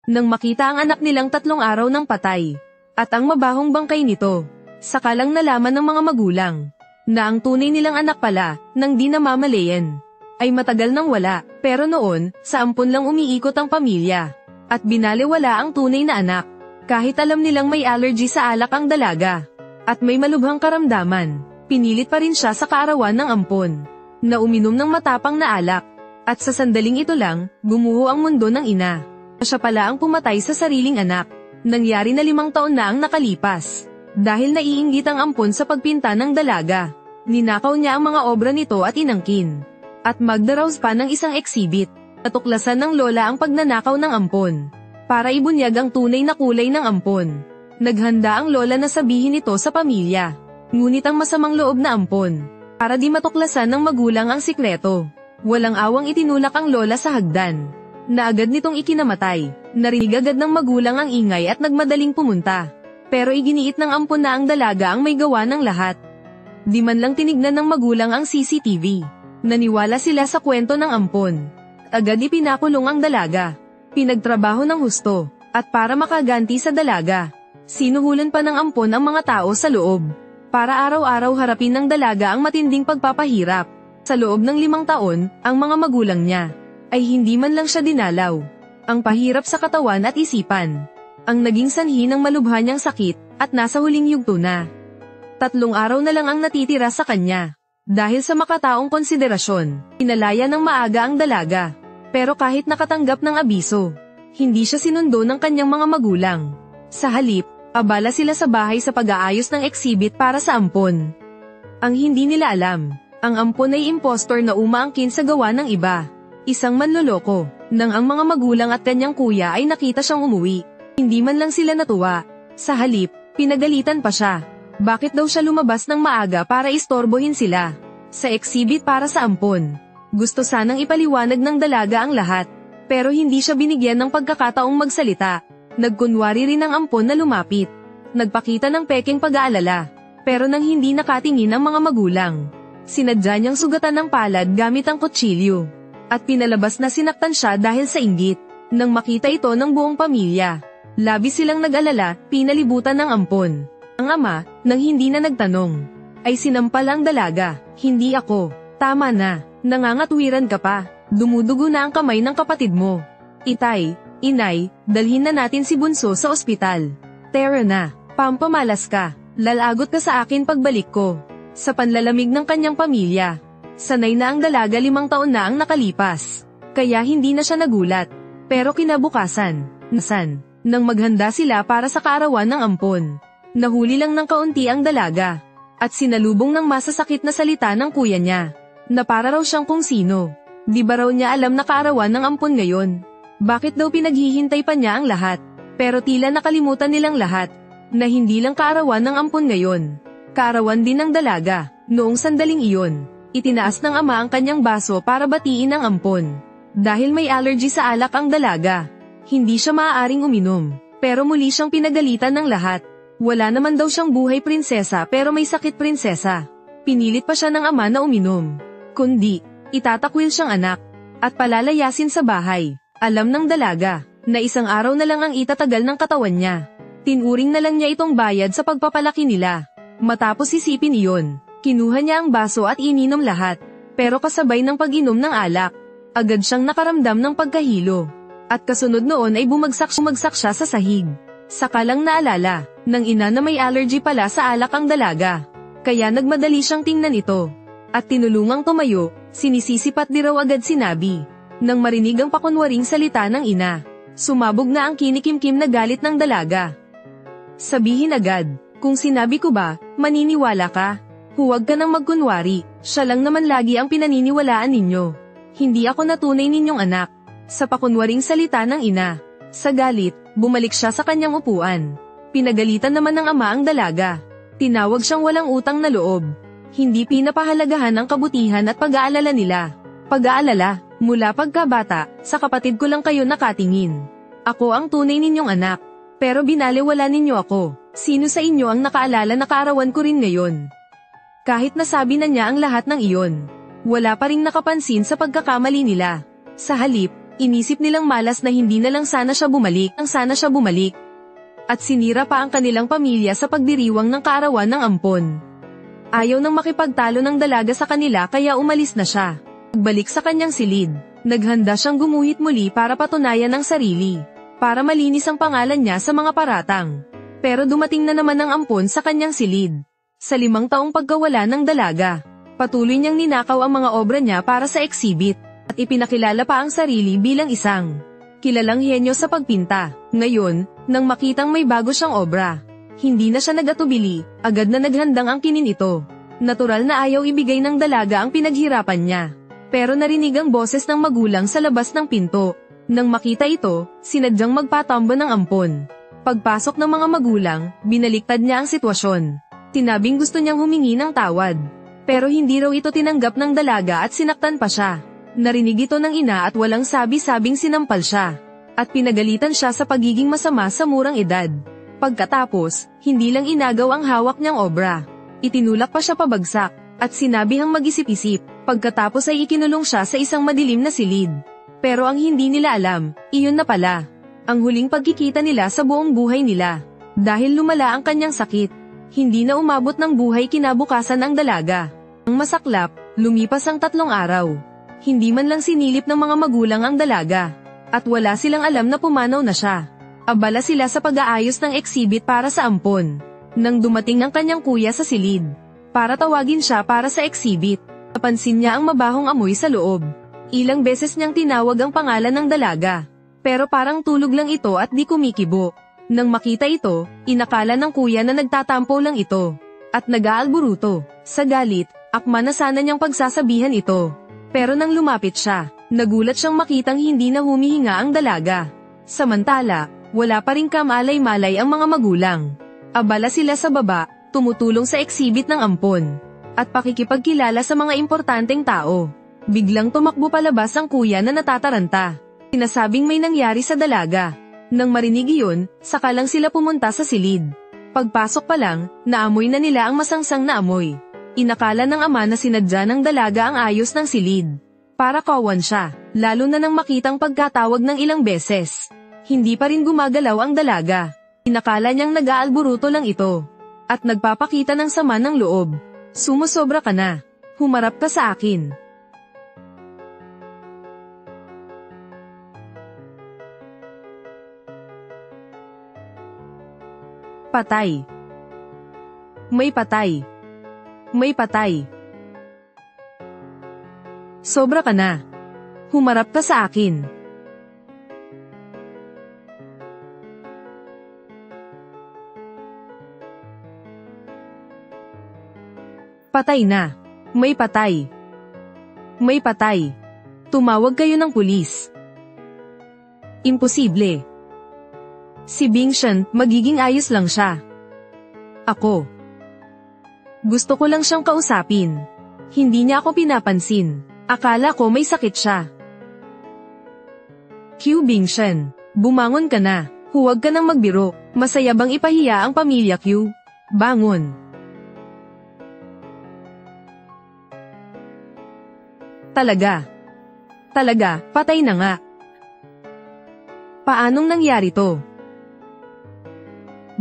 Nang makita ang anak nilang 3 araw ng patay, at ang mabahong bangkay nito, saka lang nalaman ng mga magulang, na ang tunay nilang anak pala, nang di namamalayan, ay matagal nang wala, pero noon, sa ampon lang umiikot ang pamilya, at binaliwala ang tunay na anak, kahit alam nilang may allergy sa alak ang dalaga, at may malubhang karamdaman, pinilit pa rin siya sa kaarawan ng ampon, na uminom ng matapang na alak, at sa sandaling ito lang, gumuho ang mundo ng ina. Siya pala ang pumatay sa sariling anak. Nangyari na 5 taon na ang nakalipas. Dahil naiinggit ang ampon sa pagpinta ng dalaga, ninakaw niya ang mga obra nito at inangkin. At magdaraos pa ng isang exhibit. Natuklasan ng lola ang pagnanakaw ng ampon, para ibunyag ang tunay na kulay ng ampon. Naghanda ang lola na sabihin ito sa pamilya. Ngunit ang masamang loob na ampon, para di matuklasan ng magulang ang sikreto, walang awang itinulak ang lola sa hagdan, na agad nitong ikinamatay. Narinig agad ng magulang ang ingay at nagmadaling pumunta. Pero iginiit ng ampon na ang dalaga ang may gawa ng lahat. Di man lang tinignan ng magulang ang CCTV. Naniwala sila sa kwento ng ampon. Agad ipinakulong ang dalaga. Pinagtrabaho ng husto, at para makaganti sa dalaga, sinuhulan pa ng ampon ang mga tao sa loob, para araw-araw harapin ng dalaga ang matinding pagpapahirap. Sa loob ng 5 taon, ang mga magulang niya, ay hindi man lang siya dinalaw. Ang pahirap sa katawan at isipan, ang naging sanhi ng malubha niyang sakit, at nasa huling yugto na. 3 araw na lang ang natitira sa kanya. Dahil sa makataong konsiderasyon, pinalaya ng maaga ang dalaga. Pero kahit nakatanggap ng abiso, hindi siya sinundo ng kanyang mga magulang. Sa halip, abala sila sa bahay sa pag-aayos ng exhibit para sa ampon. Ang hindi nila alam, ang ampon ay impostor na umaangkin sa gawa ng iba. Isang manloloko, nang ang mga magulang at kanyang kuya ay nakita siyang umuwi. Hindi man lang sila natuwa. Sa halip, pinagalitan pa siya. Bakit daw siya lumabas ng maaga para istorbohin sila? Sa exhibit para sa ampon, gusto sanang ipaliwanag ng dalaga ang lahat. Pero hindi siya binigyan ng pagkakataong magsalita. Nagkunwari rin ang ampon na lumapit. Nagpakita ng peking pag-aalala. Pero nang hindi nakatingin ang mga magulang, sinadya niyang sugatan ng palad gamit ang kutsilyo. At pinalabas na sinaktan siya dahil sa inggit. Nang makita ito ng buong pamilya, labis silang nag-alala, pinalibutan ng ampon. Ang ama, nang hindi na nagtanong, ay sinampal ang dalaga. Hindi ako. Tama na. Nangangatwiran ka pa. Dumudugo na ang kamay ng kapatid mo. Itay, inay, dalhin na natin si Bunso sa ospital. Tara na. Pampamalas ka. Lalagot ka sa akin pagbalik ko. Sa panlalamig ng kanyang pamilya. Sanay na ang dalaga 5 taon na ang nakalipas. Kaya hindi na siya nagulat. Pero kinabukasan, nang maghanda sila para sa kaarawan ng ampon, nahuli lang ng kaunti ang dalaga. At sinalubong ng masasakit na salita ng kuya niya, na para raw siyang kung sino. Di ba raw niya alam na kaarawan ng ampon ngayon? Bakit daw pinaghihintay pa niya ang lahat? Pero tila nakalimutan nilang lahat, na hindi lang kaarawan ng ampon ngayon. Kaarawan din ng dalaga. Noong sandaling iyon, itinaas ng ama ang kanyang baso para batiin ang ampon. Dahil may allergy sa alak ang dalaga, hindi siya maaaring uminom. Pero muli siyang pinagalitan ng lahat. Wala naman daw siyang buhay prinsesa pero may sakit prinsesa. Pinilit pa siya ng ama na uminom. Kundi, itatakwil siyang anak, at palalayasin sa bahay. Alam ng dalaga, na 1 araw na lang ang itatagal ng katawan niya. Tinuring na lang niya itong bayad sa pagpapalaki nila. Matapos isipin iyon, kinuha niya ang baso at ininom lahat. Pero kasabay ng pag-inom ng alak, agad siyang nakaramdam ng pagkahilo. At kasunod noon ay bumagsak siya sa sahig. Saka lang naalala, ng ina na may allergy pala sa alak ang dalaga. Kaya nagmadali siyang tingnan ito. At tinulungang tumayo, sinisisipat di raw agad sinabi. Nang marinig ang pakunwaring salita ng ina, sumabog na ang kinikimkim na galit ng dalaga. Sabihin agad, kung sinabi ko ba, maniniwala ka? Huwag ka nang magkunwari, siya lang naman lagi ang pinaniniwalaan ninyo. Hindi ako natunay ninyong anak. Sa pakunwaring salita ng ina. Sa galit, bumalik siya sa kanyang upuan. Pinagalitan naman ng ama ang dalaga. Tinawag siyang walang utang na loob. Hindi pinapahalagahan ang kabutihan at pag-aalala nila. Pag-aalala, mula pagkabata, sa kapatid ko lang kayo nakatingin. Ako ang tunay ninyong anak. Pero binaliwala ninyo ako. Sino sa inyo ang nakaalala na kaarawan ko rin ngayon? Kahit nasabi na niya ang lahat ng iyon, wala pa ring nakapansin sa pagkakamali nila. Sa halip, Inisip nilang malas na hindi na lang sana siya bumalik, At sinira pa ang kanilang pamilya sa pagdiriwang ng kaarawan ng ampon. Ayaw nang makipagtalo ng dalaga sa kanila kaya umalis na siya. Pagbalik sa kanyang silid, naghanda siyang gumuhit muli para patunayan ang sarili. Para malinis ang pangalan niya sa mga paratang. Pero dumating na naman ang ampon sa kanyang silid. Sa 5 taong pagkawala ng dalaga, patuloy niyang ninakaw ang mga obra niya para sa exhibit, at ipinakilala pa ang sarili bilang isang kilalang henyo sa pagpinta. Ngayon, nang makitang may bago siyang obra, hindi na siya nagatubili, agad na naghandang ang kinin ito. Natural na ayaw ibigay ng dalaga ang pinaghirapan niya. Pero narinig ang boses ng magulang sa labas ng pinto. Nang makita ito, sinadyang magpatambo ng ampon. Pagpasok ng mga magulang, binaliktad niya ang sitwasyon. Tinabing gusto niyang humingi ng tawad. Pero hindi raw ito tinanggap ng dalaga at sinaktan pa siya. Narinig ito ng ina at walang sabi-sabing sinampal siya. At pinagalitan siya sa pagiging masama sa murang edad. Pagkatapos, hindi lang inagaw ang hawak niyang obra. Itinulak pa siya pabagsak, at sinabihang mag-isip-isip. Pagkatapos ay ikinulong siya sa isang madilim na silid. Pero ang hindi nila alam, iyon na pala ang huling pagkikita nila sa buong buhay nila. Dahil lumala ang kanyang sakit, hindi na umabot ng buhay kinabukasan ang dalaga. Ang masaklap, lumipas ang 3 araw. Hindi man lang sinilip ng mga magulang ang dalaga. At wala silang alam na pumanaw na siya. Abala sila sa pag-aayos ng exhibit para sa ampon. Nang dumating ang kanyang kuya sa silid, para tawagin siya para sa exhibit, napansin niya ang mabahong amoy sa loob. Ilang beses niyang tinawag ang pangalan ng dalaga. Pero parang tulog lang ito at di kumikibo. Nang makita ito, inakala ng kuya na nagtatampo lang ito. At nag-aalburuto. Sa galit, akma na sana niyang pagsasabihan ito. Pero nang lumapit siya, nagulat siyang makitang hindi na humihinga ang dalaga. Samantala, wala pa ring kamalay-malay ang mga magulang. Abala sila sa baba, tumutulong sa exhibit ng ampon. At pakikipagkilala sa mga importanteng tao. Biglang tumakbo palabas ang kuya na natataranta. Sinasabing may nangyari sa dalaga. Nang marinig iyon, saka lang sila pumunta sa silid. Pagpasok pa lang, naamoy na nila ang masangsang na amoy. Inakala ng ama na sinadya ng dalaga ang ayos ng silid. Para kawan siya, lalo na nang makitang pagkatawag ng ilang beses. Hindi pa rin gumagalaw ang dalaga. Inakala niyang nag-aalburuto lang ito. At nagpapakita ng sama ng loob. Sumusobra ka na. Humarap ka sa akin. Patay. May patay. May patay. Sobra ka na. Humarap ka sa akin. Patay na. May patay. May patay. Tumawag kayo ng pulis. Imposible. Si Bingshan, magiging ayos lang siya. Ako. Gusto ko lang siyang kausapin. Hindi niya ako pinapansin. Akala ko may sakit siya. Q Bingshan, bumangon ka na. Huwag ka nang magbiro. Masaya bang ipahiya ang pamilya Q? Bangon. Talaga. Talaga, patay na nga. Paanong nangyari to?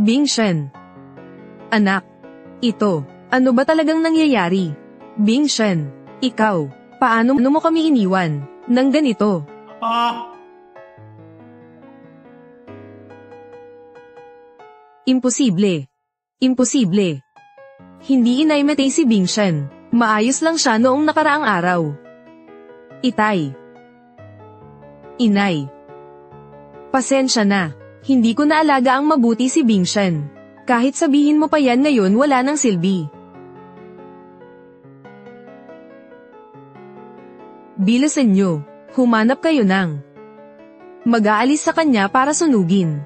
Bingshan. Anak. Ito. Ano ba talagang nangyayari? Bingshan. Ikaw. Paano mo kami iniwan? Nang ganito? Imposible. Imposible. Hindi inaimatay si Bingshan. Maayos lang siya noong nakaraang araw. Itay. Inay. Pasensya na. Hindi ko naalaga ang mabuti si Bingshan. Kahit sabihin mo pa yan ngayon wala nang silbi. Bilisan nyo. Humanap kayo ng mag-aalis sa kanya para sunugin.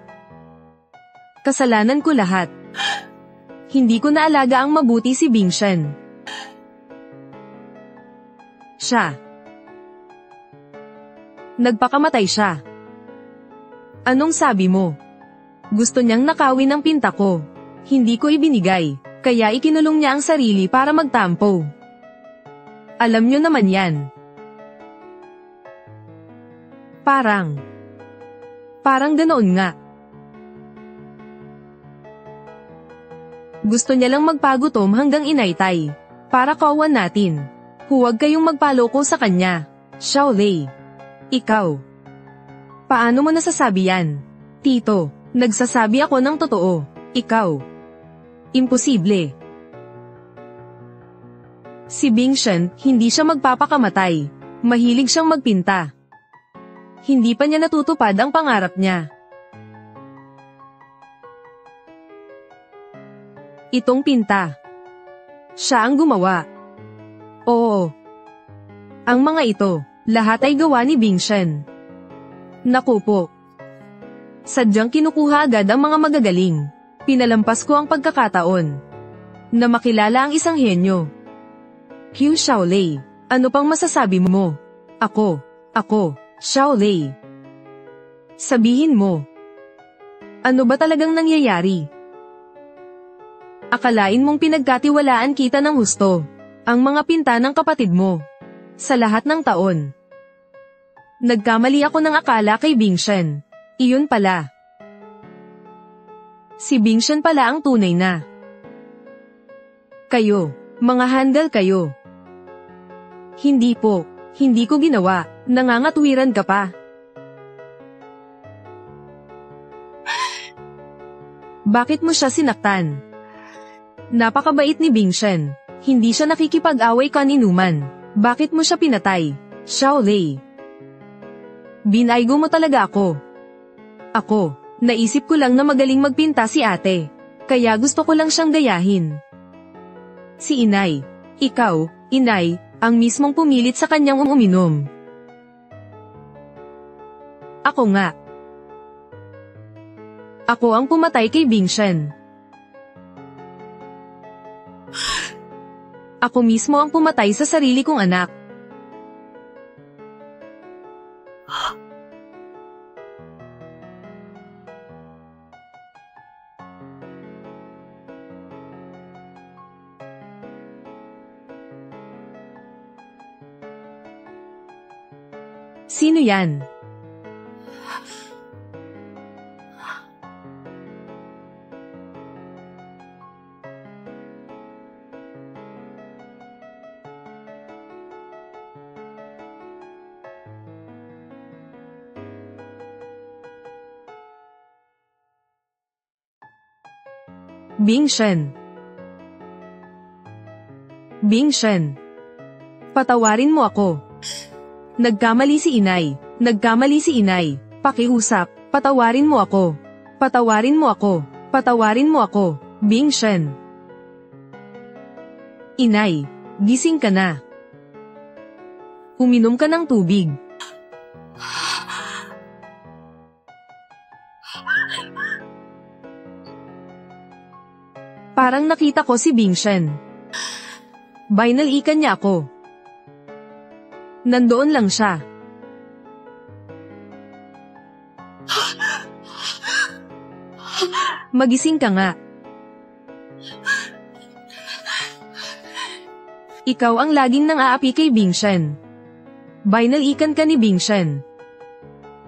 Kasalanan ko lahat. Hindi ko naalaga ang mabuti si Bingshan. Siya. Nagpakamatay siya. Anong sabi mo? Gusto niyang nakawin ang pinta ko. Hindi ko ibinigay, kaya ikinulong niya ang sarili para magtampo. Alam niyo naman yan. Parang ganoon nga. Gusto niya lang magpagutom hanggang inaytay. Para kawan natin. Huwag kayong magpaloko sa kanya. Xiaolei. Ikaw. Paano mo nasasabi yan? Tito, nagsasabi ako ng totoo. Ikaw. Imposible. Si Bingshen, hindi siya magpapakamatay. Mahilig siyang magpinta. Hindi pa niya natutupad ang pangarap niya. Itong pinta. Siya ang gumawa. Oo. Ang mga ito, lahat ay gawa ni Bingshen. Naku po. Sadyang kinukuha agad ang mga magagaling. Pinalampas ko ang pagkakataon na makilala ang isang henyo. Q Xiaolei, ano pang masasabi mo? Ako, Xiaolei. Sabihin mo. Ano ba talagang nangyayari? Akalain mong pinagkatiwalaan kita ng husto ang mga pinta ng kapatid mo. Sa lahat ng taon. Nagkamali ako ng akala kay Bingshen. Iyon pala. Si Bingshen pala ang tunay na. Kayo, mga handal kayo. Hindi po, hindi ko ginawa, nangangatwiran ka pa. Bakit mo siya sinaktan? Napakabait ni Bingshen, hindi siya nakikipag-away kaninuman. Bakit mo siya pinatay? Xiaolei. Binaygo mo talaga ako. Ako, naisip ko lang na magaling magpinta si ate. Kaya gusto ko lang siyang gayahin. Si inay. Ikaw, inay, ang mismong pumilit sa kanyang uminom. Ako nga. Ako ang pumatay kay Bingshen. Ako mismo ang pumatay sa sarili kong anak. Sino yan? Bingshen. Bingshen. Patawarin mo ako. Nagkamali si inay. Nagkamali si inay. Pakiusap. Patawarin mo ako. Patawarin mo ako. Patawarin mo ako. Bingshen. Inay, gising ka na. Uminom ka ng tubig. Parang nakita ko si Bingshen. Binalikan niya ako. Nandoon lang siya. Magising ka nga. Ikaw ang laging nang-aapi kay Bingshen. Binalikan ka ni Bingshen.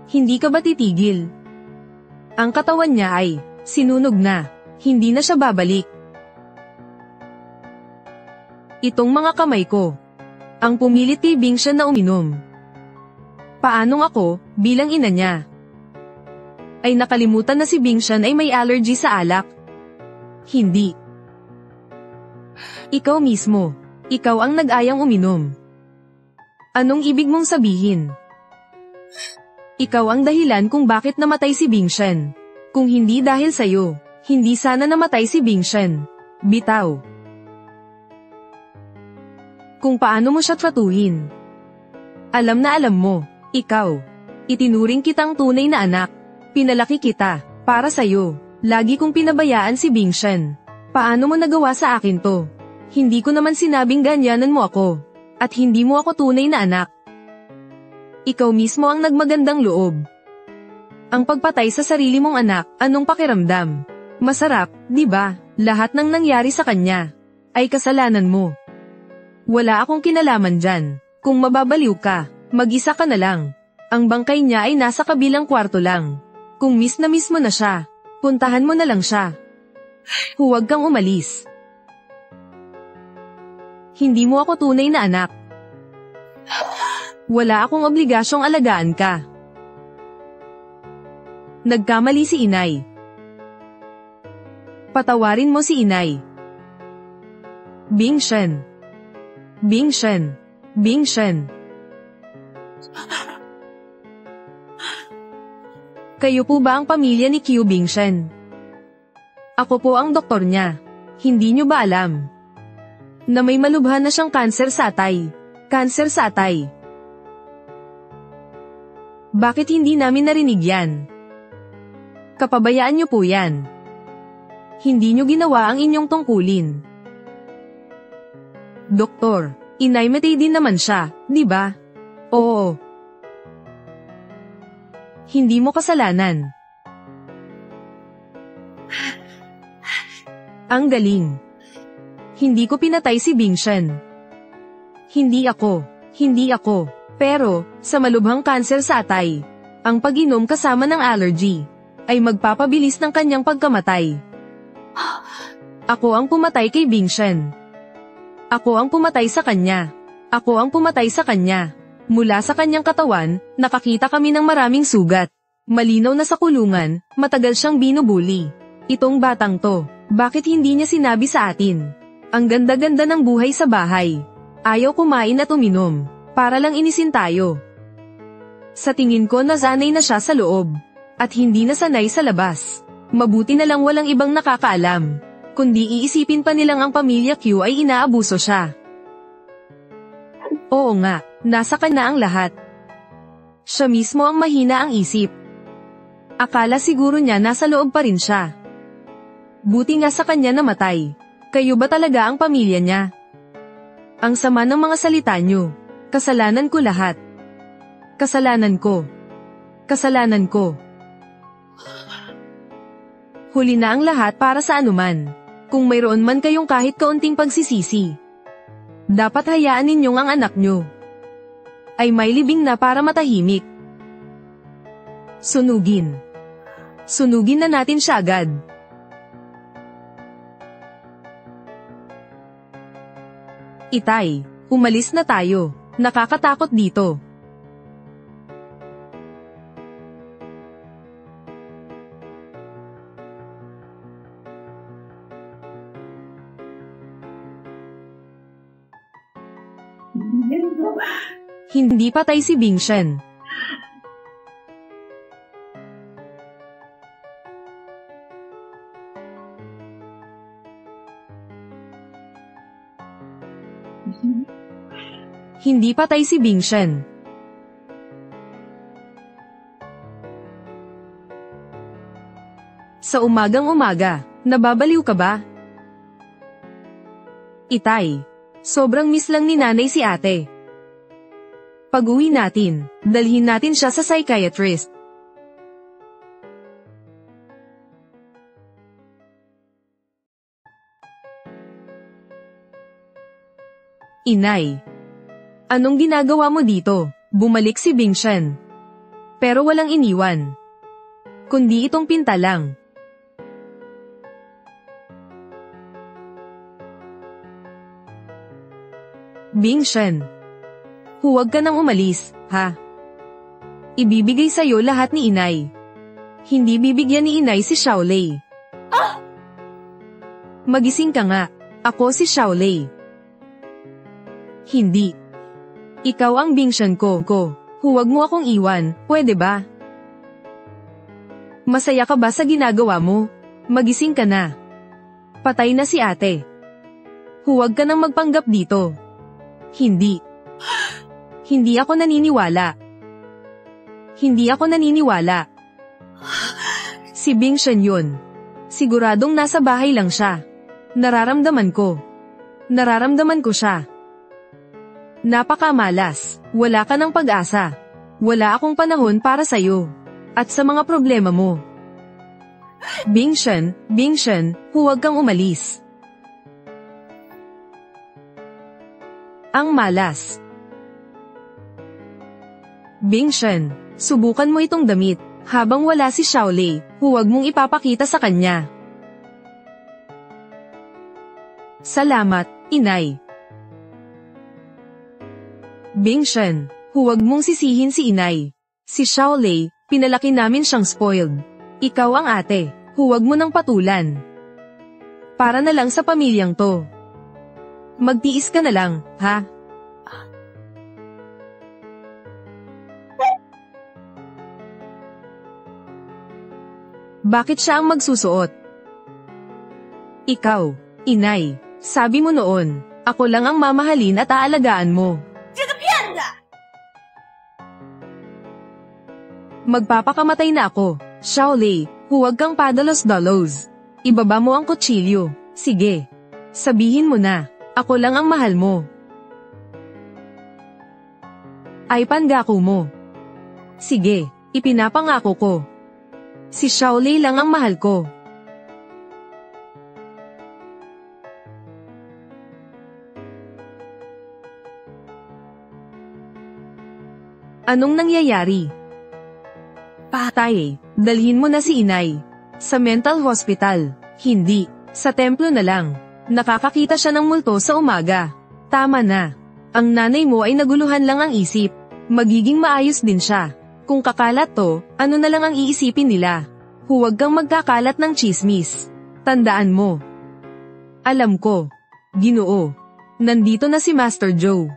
Hindi ka ba titigil? Ang katawan niya ay sinunog na. Hindi na siya babalik. Itong mga kamay ko ang pumilit kay Bingshen na uminom. Paanong ako, bilang ina niya, ay nakalimutan na si Bingshen ay may allergy sa alak? Hindi. Ikaw mismo. Ikaw ang nag-ayang uminom. Anong ibig mong sabihin? Ikaw ang dahilan kung bakit namatay si Bingshen. Kung hindi dahil sa'yo, hindi sana namatay si Bingshen. Bitaw. Kung paano mo siya tratuhin. Alam na alam mo, ikaw. Itinuring kitang tunay na anak. Pinalaki kita, para sa'yo. Lagi kong pinabayaan si Bingshen. Paano mo nagawa sa akin to? Hindi ko naman sinabing ganyanan mo ako. At hindi mo ako tunay na anak. Ikaw mismo ang nagmagandang loob. Ang pagpatay sa sarili mong anak, anong pakiramdam? Masarap, di ba? Lahat ng nangyari sa kanya ay kasalanan mo. Wala akong kinalaman dyan. Kung mababaliw ka, mag-isa ka na lang. Ang bangkay niya ay nasa kabilang kwarto lang. Kung miss mo na siya, puntahan mo na lang siya. Huwag kang umalis. Hindi mo ako tunay na anak. Wala akong obligasyong alagaan ka. Nagkamali si inay. Patawarin mo si inay. Bing Shen. Bing Shen. Bing Shen. Kayo po ba ang pamilya ni Qiu Bingshen? Ako po ang doktor niya. Hindi niyo ba alam na may malubha na siyang kanser sa atay? Kanser sa atay. Bakit hindi namin narinig yan? Kapabayaan niyo po yan. Hindi niyo ginawa ang inyong tungkulin. Doktor, inaimatay din naman siya, di ba? Oo. Hindi mo kasalanan. Ang galing. Hindi ko pinatay si Bingshen. Hindi ako. Pero, sa malubhang kanser sa atay, ang pag-inom kasama ng allergy, ay magpapabilis ng kanyang pagkamatay. Ako ang pumatay kay Bingshen. Ako ang pumatay sa kanya. Mula sa kanyang katawan, nakakita kami ng maraming sugat. Malinaw na sa kulungan, matagal siyang binubuli. Itong batang to, bakit hindi niya sinabi sa atin? Ang ganda-ganda ng buhay sa bahay. Ayaw kumain at uminom, para lang inisin tayo. Sa tingin ko nasanay na siya sa loob, at hindi nasanay sa labas. Mabuti na lang walang ibang nakakaalam, kundi iisipin pa nilang ang pamilya Q ay inaabuso siya. Oo nga, nasa kanya ang lahat. Siya mismo ang mahina ang isip. Akala siguro niya nasa loob pa rin siya. Buti nga sa kanya namatay. Kayo ba talaga ang pamilya niya? Ang sama ng mga salita niyo. Kasalanan ko lahat. Kasalanan ko. Huli na ang lahat para sa anuman. Kung mayroon man kayong kahit kaunting pagsisisi, dapat hayaan ninyong ang anak nyo ay may libing na para matahimik. Sunugin na natin siya agad. Itay, umalis na tayo. Nakakatakot dito. Hindi patay si Bingshen. Hindi patay si Bingshen. Sa umagang-umaga, nababaliw ka ba? Itay, sobrang miss lang ni nanay si ate. Pag-uwi natin, dalhin natin siya sa psychiatrist. Inay, anong ginagawa mo dito? Bumalik si Bingshen. Pero walang iniwan, kundi itong pinta lang. Bingshen, huwag ka nang umalis, ha? Ibibigay sa'yo lahat ni inay. Hindi bibigyan ni inay si Xiaolei. Magising ka nga, ako si Xiaolei. Hindi. Ikaw ang Bingshen ko. Huwag mo akong iwan, pwede ba? Masaya ka ba sa ginagawa mo? Magising ka na. Patay na si ate. Huwag ka nang magpanggap dito. Hindi. Hindi ako naniniwala. Si Bingshen yun. Siguradong nasa bahay lang siya. Nararamdaman ko siya. Napakamalas. Wala ka ng pag-asa. Wala akong panahon para sa'yo. At sa mga problema mo. Bingshen, huwag kang umalis. Ang malas. Bingshen, subukan mo itong damit. Habang wala si Xiaolei, huwag mong ipapakita sa kanya. Salamat, Inay. Bingshen, huwag mong sisihin si Inay. Si Xiaolei, pinalaki namin siyang spoiled. Ikaw ang ate, huwag mo nang patulan. Para na lang sa pamilyang to. Magtiis ka na lang, ha? Bakit siya ang magsusuot? Ikaw, Inay, sabi mo noon, ako lang ang mamahalin at aalagaan mo. Magpapakamatay na ako. Xiaolei, huwag kang padalos-dalos. Ibaba mo ang kutsilyo. Sige. Sabihin mo na, ako lang ang mahal mo. Ay pangako mo. Sige, ipinapangako ko. Si Xiaolei lang ang mahal ko. Anong nangyayari? Patay, dalhin mo na si Inay. Sa mental hospital. Hindi, sa templo na lang. Nakakakita siya ng multo sa umaga. Tama na. Ang nanay mo ay naguluhan lang ang isip. Magiging maayos din siya. Kung kakalat to, ano na lang ang iisipin nila? Huwag kang magkakalat ng chismis. Tandaan mo. Alam ko. Ginoo. Nandito na si Master Joe.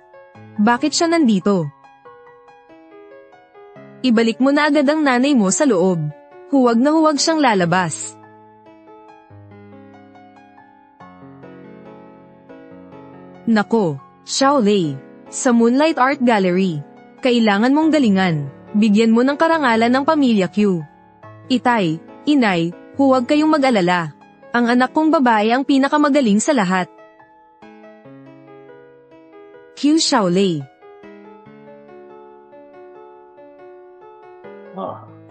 Bakit siya nandito? Ibalik mo na agad ang nanay mo sa loob. Huwag na huwag siyang lalabas. Nako, Xiaolei. Sa Moonlight Art Gallery. Kailangan mong galingan. Bigyan mo ng karangalan ng pamilya Q. Itay, Inay, huwag kayong mag-alala. Ang anak kong babae ang pinakamagaling sa lahat. Q. Xiaolei.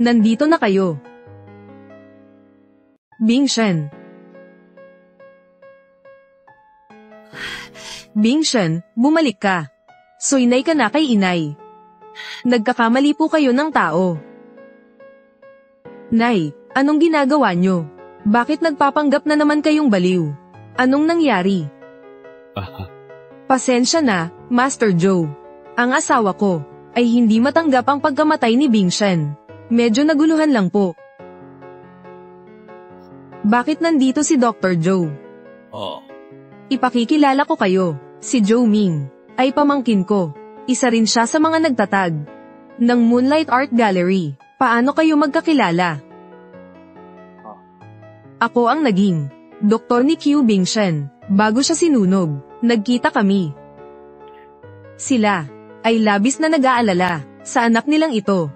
Nandito na kayo. Bingshen. Bingshen, bumalik ka. Soinay ka na kay Inay. Nagkakamali po kayo ng tao. Nay, anong ginagawa nyo? Bakit nagpapanggap na naman kayong baliw? Anong nangyari? Pasensya na, Master Joe. Ang asawa ko ay hindi matanggap ang pagkamatay ni Bingshen. Medyo naguluhan lang po. Bakit nandito si Dr. Joe? Ipakikilala ko kayo. Si Joe Ming ay pamangkin ko. Isa rin siya sa mga nagtatag ng Moonlight Art Gallery. Paano kayo magkakilala? Ako ang naging doktor ni Q Bingshen. Bago siya sinunog, nagkita kami. Sila ay labis na nag-aalala sa anak nilang ito.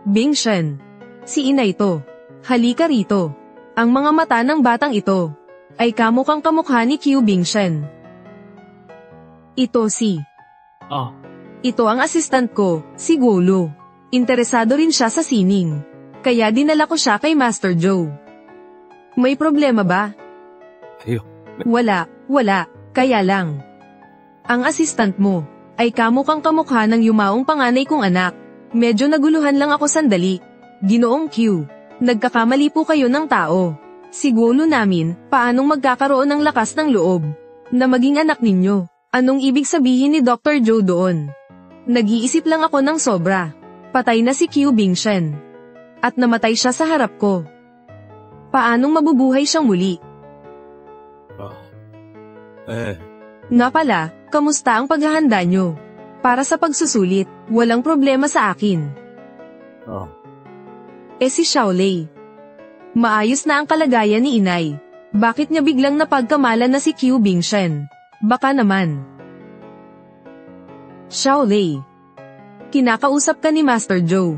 Bingshen, si Inay to. Halika rito. Ang mga mata ng batang ito ay kamukhang kamukha ni Q Bingshen. Ito si Ito ang assistant ko, si Golo. Interesado rin siya sa sining. Kaya dinala ko siya kay Master Joe. May problema ba? Wala. Kaya lang. Ang assistant mo ay kamukhang kamukha ng yumaong panganay kong anak. Medyo naguluhan lang ako sandali. Ginoong Q, nagkakamali po kayo ng tao. Siguro namin, paanong magkakaroon ng lakas ng loob na maging anak ninyo? Anong ibig sabihin ni Dr. Joe doon? Nag-iisip lang ako ng sobra. Patay na si Q Bingshen. At namatay siya sa harap ko. Paanong mabubuhay siyang muli? Nga pala, kamusta ang paghahanda nyo? Para sa pagsusulit, walang problema sa akin. Si Xiaolei. Maayos na ang kalagayan ni Inay. Bakit niya biglang napagkamalan na si Q Bingshen? Baka naman. Xiaolei. Kinakausap ka ni Master Joe.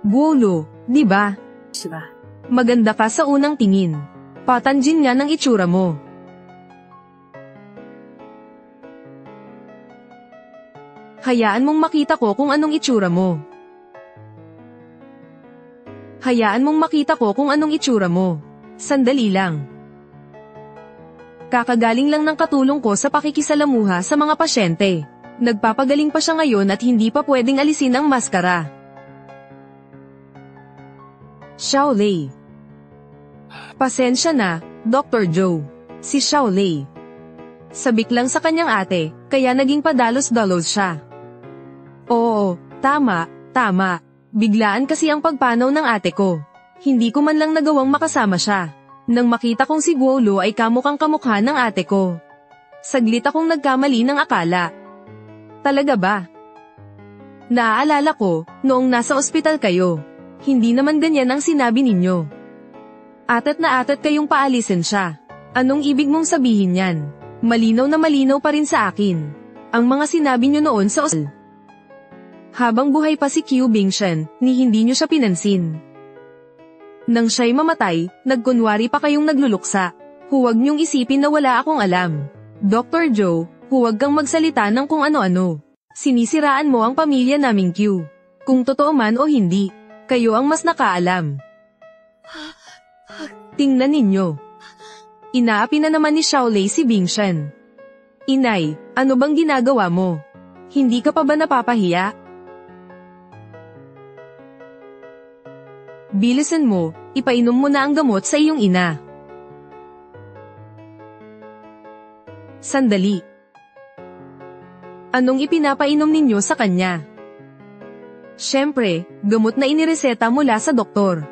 Gulo, di ba? Maganda ka sa unang tingin. Patanjin nga ng itsura mo. Hayaan mong makita ko kung anong itsura mo. Hayaan mong makita ko kung anong itsura mo. Sandali lang. Kakagaling lang ng katulong ko sa pakikisalamuha sa mga pasyente. Nagpapagaling pa siya ngayon at hindi pa pwedeng alisin ang maskara. Xiaolei. Pasensya na, Dr. Joe. Si Xiaolei. Sabik lang sa kanyang ate, kaya naging padalos-dalos siya. Oo, tama. Biglaan kasi ang pagpanaw ng ate ko. Hindi ko man lang nagawang makasama siya. Nang makita kong si Guolo ay kamukhang kamukha ng ate ko. Saglit akong nagkamali ng akala. Talaga ba? Naaalala ko, noong nasa ospital kayo. Hindi naman ganyan ang sinabi ninyo. Atat na atat kayong paalisin siya. Anong ibig mong sabihin yan? Malinaw na malinaw pa rin sa akin. Ang mga sinabi nyo noon sa ospital. Habang buhay pa si Qiu Bingshan, ni hindi nyo siya pinansin. Nang siya'y mamatay, nagkunwari pa kayong nagluluksa. Huwag niyong isipin na wala akong alam. Dr. Joe, huwag kang magsalita ng kung ano-ano. Sinisiraan mo ang pamilya naming Q. Kung totoo man o hindi, kayo ang mas nakaalam. Tingnan ninyo. Inaapi na naman ni Xiaolei si Bingshan. Inay, ano bang ginagawa mo? Hindi ka pa ba napapahiya? Bilisan mo, ipainom mo na ang gamot sa iyong ina. Sandali. Anong ipinapainom ninyo sa kanya? Siyempre, gamot na inireseta mula sa doktor.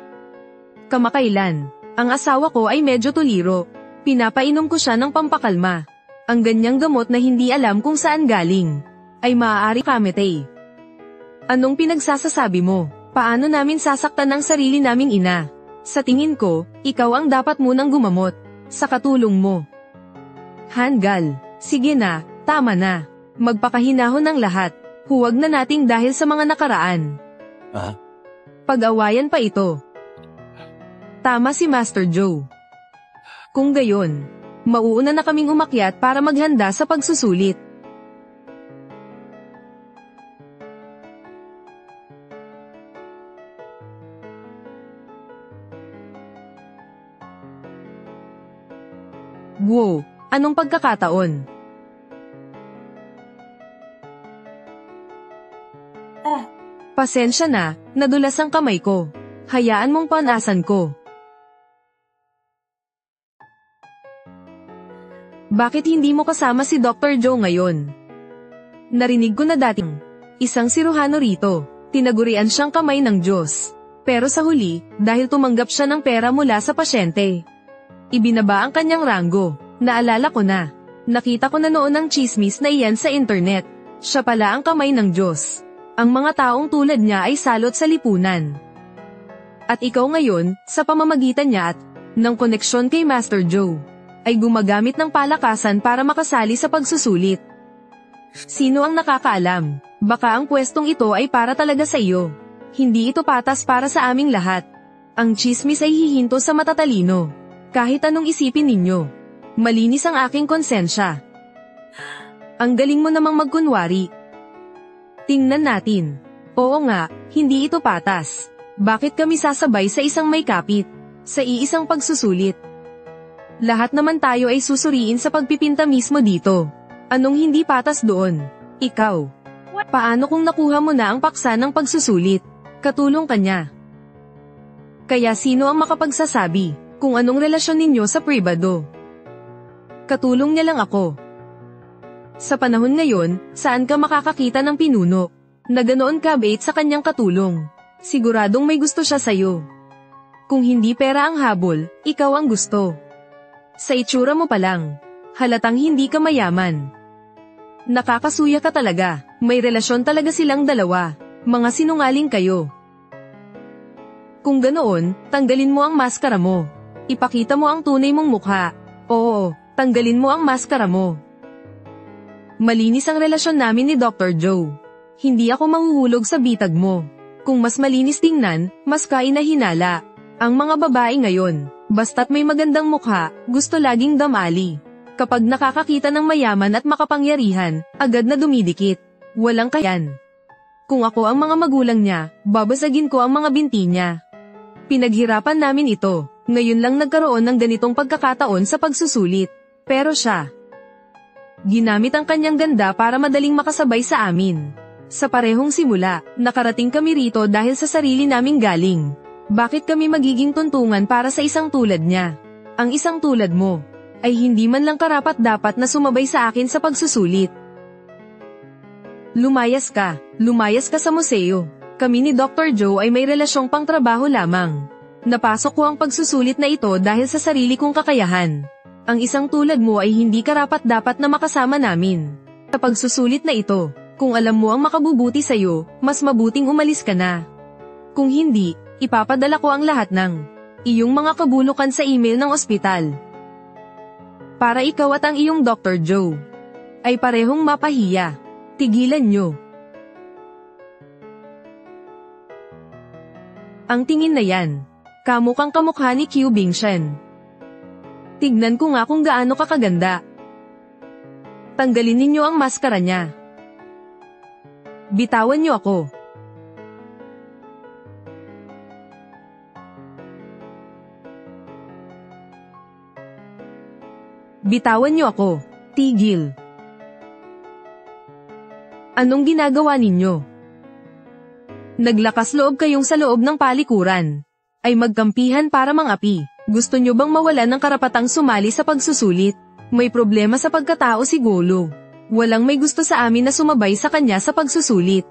Kamakailan, ang asawa ko ay medyo tuliro. Pinapainom ko siya ng pampakalma. Ang ganyang gamot na hindi alam kung saan galing, ay maaari kamete. Anong pinagsasasabi mo? Paano namin sasaktan ang sarili naming ina? Sa tingin ko, ikaw ang dapat munang gumamot. Sa katulong mo. Hanggal, sige na, tama na. Magpakahinahon ng lahat. Huwag na nating dahil sa mga nakaraan. Pag-awayan pa ito. Tama si Master Joe. Kung gayon, mauuna na kaming umakyat para maghanda sa pagsusulit. Wow, anong pagkakataon? Pasensya na, nadulas ang kamay ko. Hayaan mong panasan ko. Bakit hindi mo kasama si Dr. Joe ngayon? Narinig ko na dating isang siruhano rito, tinagurian siyang kamay ng Diyos. Pero sa huli, dahil tumanggap siya ng pera mula sa pasyente, ibinaba ang kanyang ranggo. Naalala ko na. Nakita ko na noon ang chismis na iyan sa internet. Siya pala ang kamay ng Diyos. Ang mga taong tulad niya ay salot sa lipunan. At ikaw ngayon, sa pamamagitan niya at ng koneksyon kay Master Joe, ay gumagamit ng palakasan para makasali sa pagsusulit. Sino ang nakakaalam? Baka ang pwestong ito ay para talaga sa iyo. Hindi ito patas para sa aming lahat. Ang chismis ay hihinto sa matatalino. Kahit anong isipin ninyo, malinis ang aking konsensya. Ang galing mo namang magkunwari. Tingnan natin. Oo nga, hindi ito patas. Bakit kami sasabay sa isang may kapit? Sa iisang pagsusulit? Lahat naman tayo ay susuriin sa pagpipinta mismo dito. Anong hindi patas doon? Ikaw. Paano kung nakuha mo na ang paksa ng pagsusulit? Katulong ka niya. Kaya sino ang makapagsasabi kung anong relasyon ninyo sa pribado? Katulong niya lang ako. Sa panahon ngayon, saan ka makakakita ng pinuno na ganoon kabait sa kanyang katulong? Siguradong may gusto siya sa'yo. Kung hindi pera ang habol, ikaw ang gusto. Sa itsura mo pa lang, halatang hindi ka mayaman. Nakakasuya ka talaga, may relasyon talaga silang dalawa, mga sinungaling kayo. Kung ganoon, tanggalin mo ang maskara mo. Ipakita mo ang tunay mong mukha. Oo, tanggalin mo ang maskara mo. Malinis ang relasyon namin ni Dr. Joe. Hindi ako mahuhulog sa bitag mo. Kung mas malinis tingnan, mas kainahinala. Ang mga babae ngayon, basta't may magandang mukha, gusto laging damali. Kapag nakakakita ng mayaman at makapangyarihan, agad na dumidikit. Walang kayan. Kung ako ang mga magulang niya, babasagin ko ang mga binti niya. Pinaghirapan namin ito. Ngayon lang nagkaroon ng ganitong pagkakataon sa pagsusulit. Pero siya, ginamit ang kanyang ganda para madaling makasabay sa amin. Sa parehong simula, nakarating kami rito dahil sa sarili naming galing. Bakit kami magiging tuntungan para sa isang tulad niya? Ang isang tulad mo, ay hindi man lang karapat-dapat na sumabay sa akin sa pagsusulit. Lumayas ka sa museo. Kami ni Dr. Joe ay may relasyong pangtrabaho lamang. Napasok ko ang pagsusulit na ito dahil sa sarili kong kakayahan. Ang isang tulad mo ay hindi karapat-dapat na makasama namin. Sa pagsusulit na ito, kung alam mo ang makabubuti sa'yo, mas mabuting umalis ka na. Kung hindi, ipapadala ko ang lahat ng iyong mga kabulukan sa email ng ospital. Para ikaw at ang iyong Dr. Joe ay parehong mapahiya. Tigilan nyo. Ang tingin na yan, kamukhang kamukha ni Q Bingshan. Tignan ko nga kung gaano kakaganda. Tanggalin ninyo ang maskara niya. Bitawan niyo ako. Bitawan niyo ako. Tigil. Anong ginagawa ninyo? Naglakas loob kayong sa loob ng palikuran. Ay magkampihan para mangapi. Gusto nyo bang mawalan ng karapatang sumali sa pagsusulit? May problema sa pagkatao si Golo. Walang may gusto sa amin na sumabay sa kanya sa pagsusulit.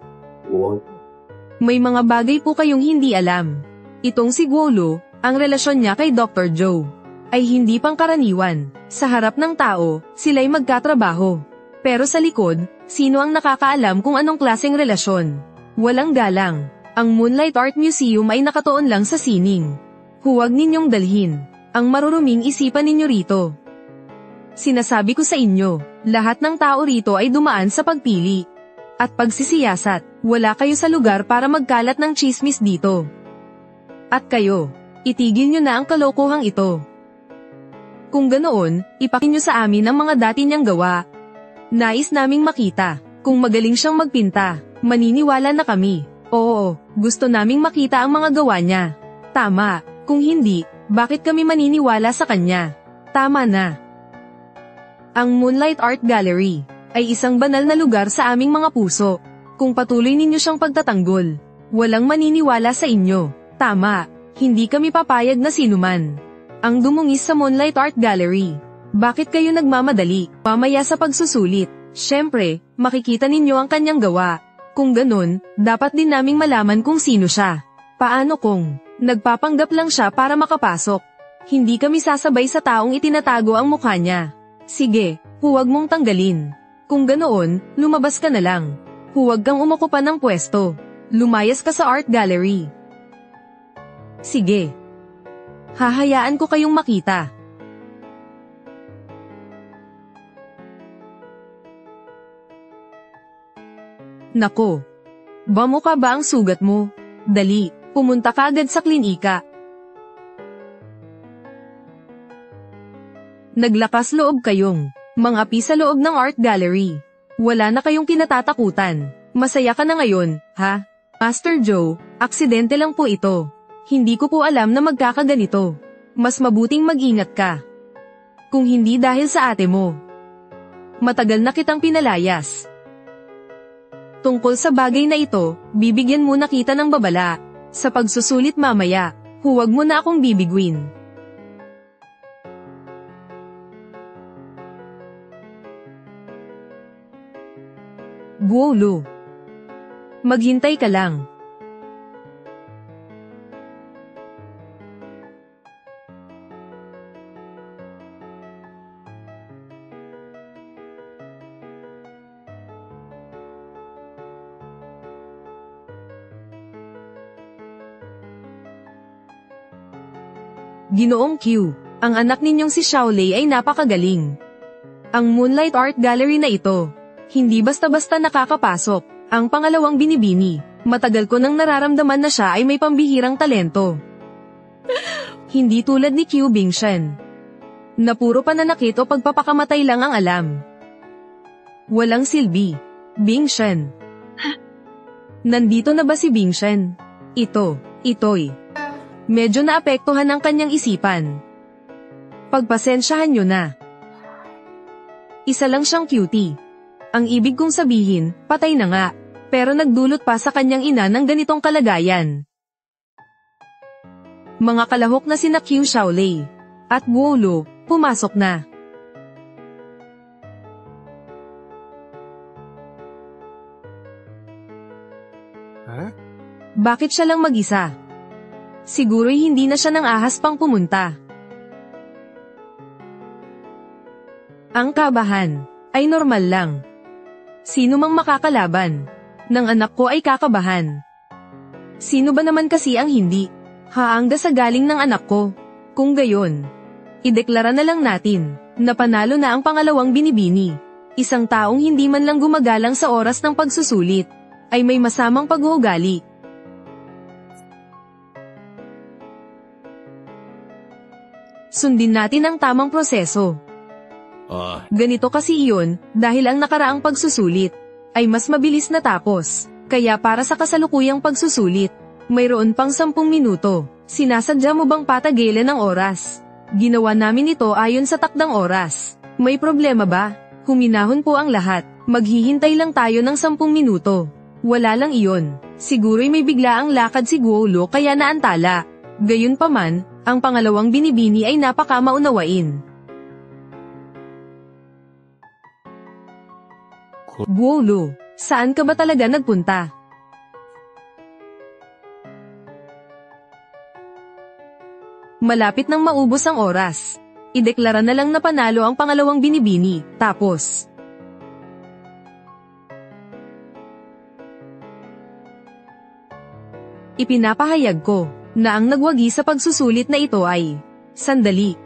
May mga bagay po kayong hindi alam. Itong si Golo, ang relasyon niya kay Dr. Joe, ay hindi pangkaraniwan. Sa harap ng tao, sila'y magkatrabaho. Pero sa likod, sino ang nakakaalam kung anong klaseng relasyon? Walang galang. Ang Moonlight Art Museum ay nakatuon lang sa sining. Huwag ninyong dalhin ang maruruming isipan ninyo rito. Sinasabi ko sa inyo, lahat ng tao rito ay dumaan sa pagpili at pagsisiyasat. Wala kayo sa lugar para magkalat ng chismis dito. At kayo, itigil nyo na ang kalokohang ito. Kung ganoon, ipakin nyo sa amin ang mga dati niyang gawa. Nais naming makita. Kung magaling siyang magpinta, maniniwala na kami. Oo, gusto naming makita ang mga gawa niya. Tama, kung hindi, bakit kami maniniwala sa kanya? Tama na. Ang Moonlight Art Gallery ay isang banal na lugar sa aming mga puso. Kung patuloy ninyo siyang pagtatanggol, walang maniniwala sa inyo. Tama, hindi kami papayag na sinuman ang dumungis sa Moonlight Art Gallery. Bakit kayo nagmamadali? Mamaya sa pagsusulit, syempre, makikita ninyo ang kanyang gawa. Kung ganun, dapat din naming malaman kung sino siya. Paano kung nagpapanggap lang siya para makapasok? Hindi kami sasabay sa taong itinatago ang mukha niya. Sige, huwag mong tanggalin. Kung ganoon, lumabas ka na lang. Huwag kang umukupa ng pwesto. Lumayas ka sa art gallery. Sige. Hahayaan ko kayong makita. Nako. Bamukha ba ang sugat mo? Dali, pumunta ka agad sa klinika. Naglakas loob kayong mangapi sa loob ng art gallery. Wala na kayong kinatatakutan. Masaya ka na ngayon, ha? Master Joe, aksidente lang po ito. Hindi ko po alam na magkakaganito. Mas mabuting mag-ingat ka. Kung hindi dahil sa ate mo. Matagal na kitang pinalayas. Tungkol sa bagay na ito, bibigyan muna kita ng babala. Sa pagsusulit mamaya, huwag mo na akong bibigwin. Guolo. Maghintay ka lang. Ginoong Q, ang anak ninyong si Xiaolei ay napakagaling. Ang Moonlight Art Gallery na ito, hindi basta-basta nakakapasok. Ang pangalawang binibini, matagal ko nang nararamdaman na siya ay may pambihirang talento. Hindi tulad ni Q Bingshan, na puro pananakit o pagpapakamatay lang ang alam. Walang silbi. Bingshan. Nandito na ba si Bingshan? Ito'y. Medyo naapektuhan ang kanyang isipan. Pagpasensyahan nyo na. Isa lang siyang cutie. Ang ibig kong sabihin, patay na nga. Pero nagdulot pa sa kanyang ina ng ganitong kalagayan. Mga kalahok na sina Qiu Shaolei at Guo Lu, pumasok na. Bakit siya lang mag-isa? Siguro'y hindi na siya nang ahas pang pumunta. Ang kabahan ay normal lang. Sino mang makakalaban ng anak ko ay kakabahan. Sino ba naman kasi ang hindi? Haangga sa galing ng anak ko. Kung gayon, ideklara na lang natin na panalo na ang pangalawang binibini. Isang taong hindi man lang gumagalang sa oras ng pagsusulit ay may masamang pag-uugali. Sundin natin ang tamang proseso. Ganito kasi iyon, dahil ang nakaraang pagsusulit ay mas mabilis natapos. Kaya para sa kasalukuyang pagsusulit, mayroon pang 10 minuto. Sinasadya mo bang patagilan ang oras? Ginawa namin ito ayon sa takdang oras. May problema ba? Huminahon po ang lahat. Maghihintay lang tayo ng 10 minuto. Wala lang iyon. Siguro'y may bigla ang lakad si Guo Lu kaya naantala. Gayunpaman, ang pangalawang binibini ay napakamaunawain. Guo Lu, saan ka ba talaga nagpunta? Malapit nang maubos ang oras. Ideklara na lang na panalo ang pangalawang binibini, tapos ipinapahayag ko na ang nagwagi sa pagsusulit na ito ay sandali.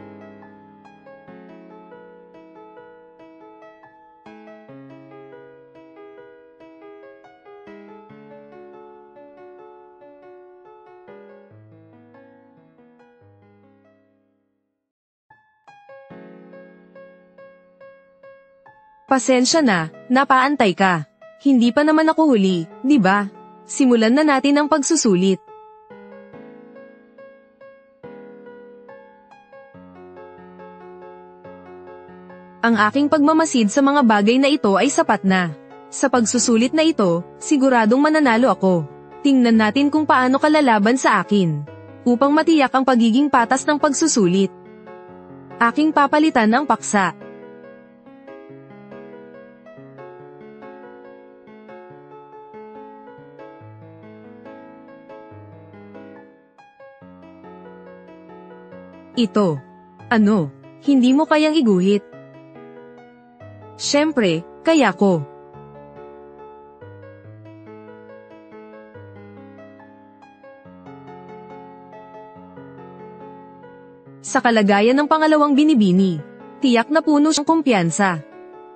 Pasensya na, napaantay ka. Hindi pa naman ako huli, di ba? Simulan na natin ang pagsusulit. Ang aking pagmamasid sa mga bagay na ito ay sapat na. Sa pagsusulit na ito, siguradong mananalo ako. Tingnan natin kung paano ka lalaban sa akin. Upang matiyak ang pagiging patas ng pagsusulit, aking papalitan ang paksa. Ito. Ano? Hindi mo kayang iguhit? Siyempre, kaya ko. Sa kalagayan ng pangalawang binibini, tiyak na puno siyang kumpiyansa.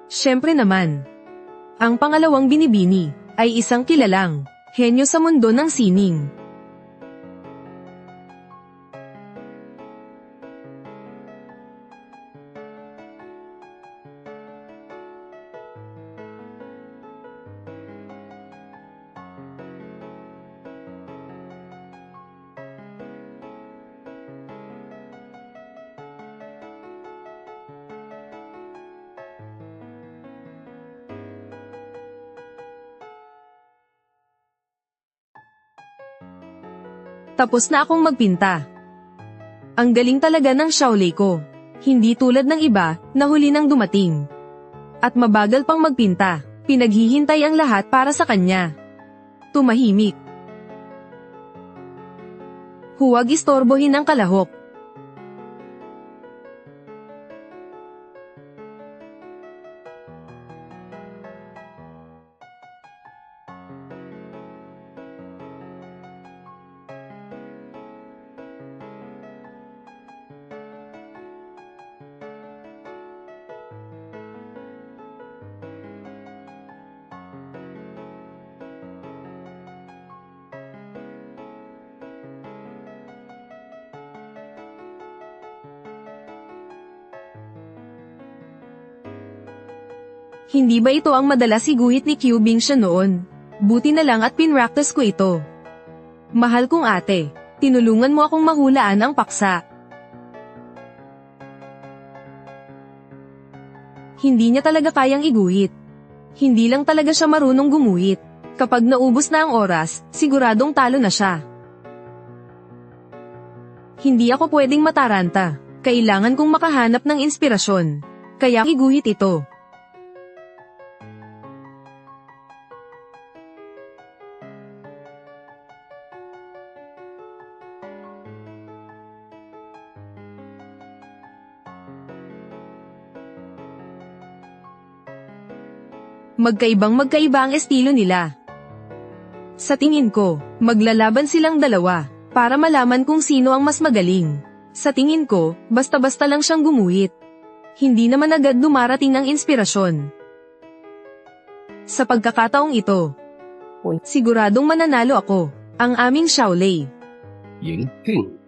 Siyempre naman, ang pangalawang binibini ay isang kilalang henyo sa mundo ng sining. Tapos na akong magpinta. Ang galing talaga ng Shaolei ko. Hindi tulad ng iba, na huli nang dumating. At mabagal pang magpinta, pinaghihintay ang lahat para sa kanya. Tumahimik. Huwag istorbohin ang kalahok. Hindi ba ito ang madalas iguhit ni Qiu Bingxia noon? Buti na lang at pinractice ko ito. Mahal kong ate, tinulungan mo akong mahulaan ang paksa. Hindi niya talaga kayang iguhit. Hindi lang talaga siya marunong gumuhit. Kapag naubos na ang oras, siguradong talo na siya. Hindi ako pwedeng mataranta. Kailangan kong makahanap ng inspirasyon. Kaya iguhit ito. Magkaiba ang estilo nila. Sa tingin ko, maglalaban silang dalawa, para malaman kung sino ang mas magaling. Sa tingin ko, basta-basta lang siyang gumuhit. Hindi naman agad dumarating ang inspirasyon. Sa pagkakataong ito, siguradong mananalo ako, ang aming Xiaolei. 赢。